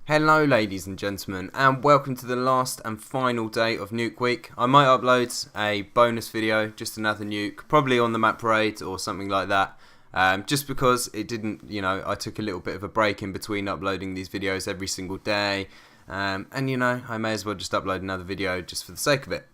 Hello ladies and gentlemen, and welcome to the last and final day of Nuke Week. I might upload a bonus video, just another nuke, probably on the map raid or something like that, just because it didn't, I took a little bit of a break in between uploading these videos every single day, and I may as well just upload another video just for the sake of it.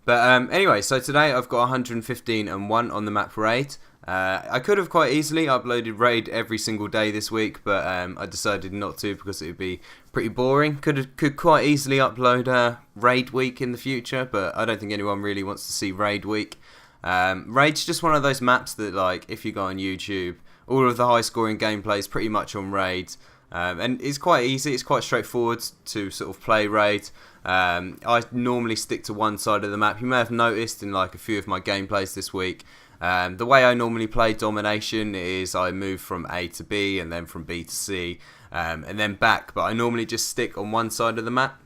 But anyway, so today I've got 115 and 1 on the map raid. I could have quite easily uploaded raid every single day this week, but I decided not to because it would be pretty boring. Could quite easily upload raid week in the future, but I don't think anyone really wants to see raid week. Raid's just one of those maps that, like, if you go on YouTube, all of the high scoring gameplay is pretty much on raid. And it's quite easy, it's quite straightforward to sort of play raid. I normally stick to one side of the map. You may have noticed in like a few of my gameplays this week, the way I normally play domination is I move from A to B and then from B to C and then back, but I normally just stick on one side of the map.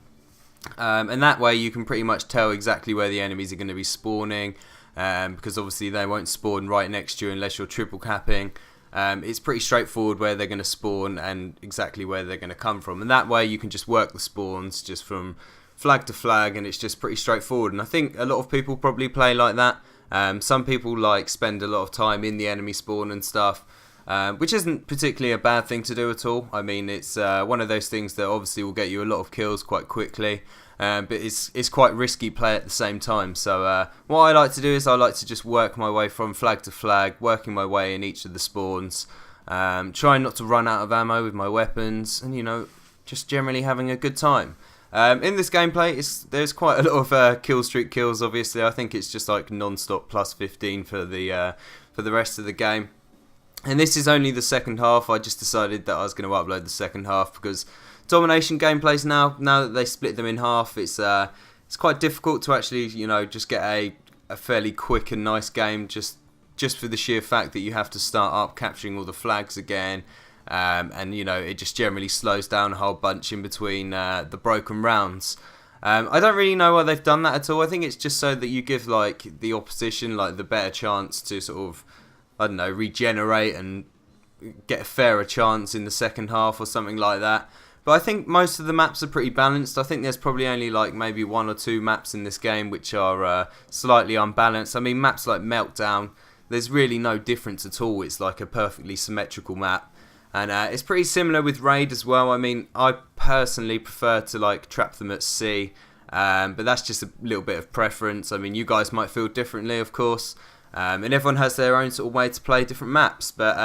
And that way you can pretty much tell exactly where the enemies are going to be spawning, because obviously they won't spawn right next to you unless you're triple capping. It's pretty straightforward where they're going to spawn and exactly where they're going to come from, and that way you can just work the spawns just from flag to flag, and it's just pretty straightforward. And I think a lot of people probably play like that. Some people like spend a lot of time in the enemy spawn and stuff, which isn't particularly a bad thing to do at all. I mean, it's one of those things that obviously will get you a lot of kills quite quickly, but it's quite risky play at the same time. So what I like to do is I like to just work my way from flag to flag, working my way in each of the spawns, trying not to run out of ammo with my weapons, and just generally having a good time. In this gameplay, there's quite a lot of kill streak kills. Obviously, I think it's just like non-stop plus 15 for the rest of the game. And this is only the second half. I just decided that I was going to upload the second half because domination gameplays now that they split them in half, it's quite difficult to actually just get a fairly quick and nice game just for the sheer fact that you have to start up capturing all the flags again. And it just generally slows down a whole bunch in between the broken rounds. I don't really know why they've done that at all. I think it's just so that you give like the opposition like the better chance to sort of, I don't know, regenerate and get a fairer chance in the second half or something like that. But I think most of the maps are pretty balanced. I think there's probably only like maybe one or two maps in this game which are slightly unbalanced. I mean, maps like Meltdown, there's really no difference at all. It's like a perfectly symmetrical map. And it's pretty similar with Raid as well. I mean, I personally prefer to like trap them at C, but that's just a little bit of preference. I mean, you guys might feel differently, of course, and everyone has their own sort of way to play different maps. But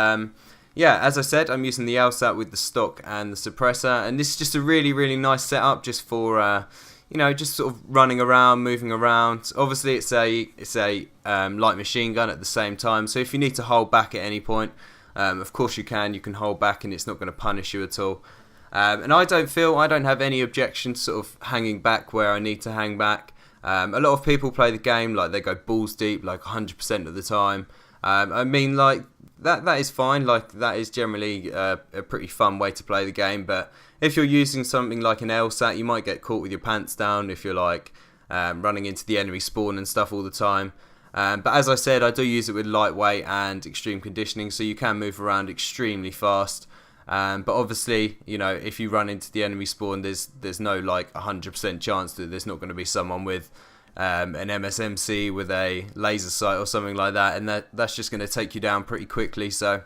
yeah, as I said, I'm using the LSAT with the stock and the suppressor, and this is just a really, really nice setup just for just sort of running around, moving around. Obviously, it's a light machine gun at the same time, so if you need to hold back at any point, of course you can hold back and it's not going to punish you at all. And I don't have any objection to sort of hanging back where I need to hang back. A lot of people play the game like they go balls deep like 100% of the time. I mean, like that is fine, like that is generally a pretty fun way to play the game, but if you're using something like an LSAT, you might get caught with your pants down if you're like running into the enemy spawn and stuff all the time. But as I said, I do use it with lightweight and extreme conditioning, so you can move around extremely fast. But obviously, if you run into the enemy spawn, there's no like 100% chance that there's not going to be someone with an MSMC with a laser sight or something like that, and that's just going to take you down pretty quickly. So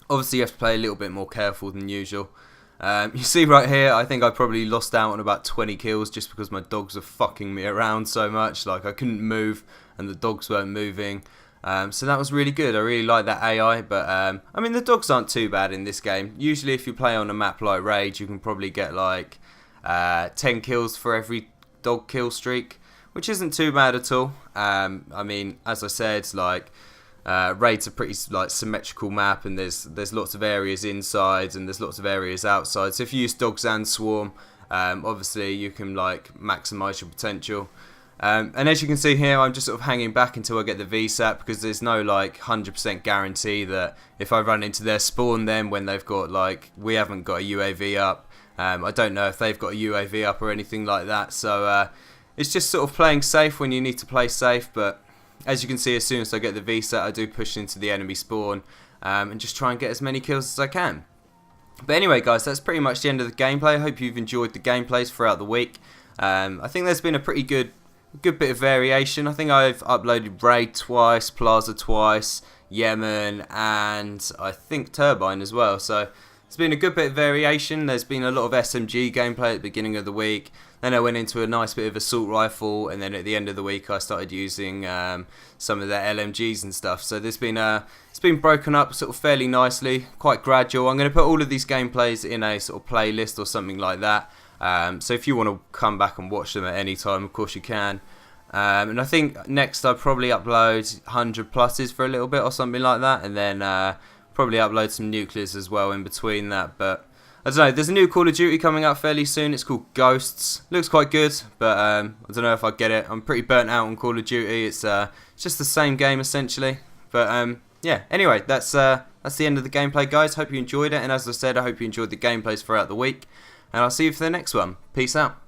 obviously you have to play a little bit more careful than usual. You see right here, I think I probably lost out on about 20 kills just because my dogs are fucking me around so much. Like I couldn't move and the dogs weren't moving. So that was really good. I really like that AI, but I mean the dogs aren't too bad in this game. Usually if you play on a map like Rage, you can probably get like 10 kills for every dog kill streak, which isn't too bad at all. I mean, as I said, like Raid's a pretty like symmetrical map, and there's lots of areas inside and there's lots of areas outside. So if you use dogs and swarm, obviously you can like maximise your potential. And as you can see here, I'm just sort of hanging back until I get the VSAT, because there's no like 100% guarantee that if I run into their spawn then when they've got like, we haven't got a UAV up, I don't know if they've got a UAV up or anything like that. So it's just sort of playing safe when you need to play safe. But as you can see, as soon as I get the VSAT, I do push into the enemy spawn and just try and get as many kills as I can. But anyway, guys, that's pretty much the end of the gameplay. I hope you've enjoyed the gameplays throughout the week. I think there's been a pretty good bit of variation. I think I've uploaded Raid twice, Plaza twice, Yemen, and I think Turbine as well. So it's been a good bit of variation. There's been a lot of SMG gameplay at the beginning of the week. Then I went into a nice bit of assault rifle, and then at the end of the week I started using some of the LMGs and stuff. So there's been it's been broken up sort of fairly nicely, quite gradual. I'm going to put all of these gameplays in a sort of playlist or something like that. So if you want to come back and watch them at any time, of course you can. And I think next I'll probably upload 100 pluses for a little bit or something like that, and then probably upload some nuclears as well in between that. But I don't know, there's a new Call of Duty coming up fairly soon. It's called Ghosts. Looks quite good, but I don't know if I get it. I'm pretty burnt out on Call of Duty. It's just the same game essentially. But yeah, anyway, that's the end of the gameplay, guys. Hope you enjoyed it, and as I said, I hope you enjoyed the gameplays throughout the week. And I'll see you for the next one. Peace out.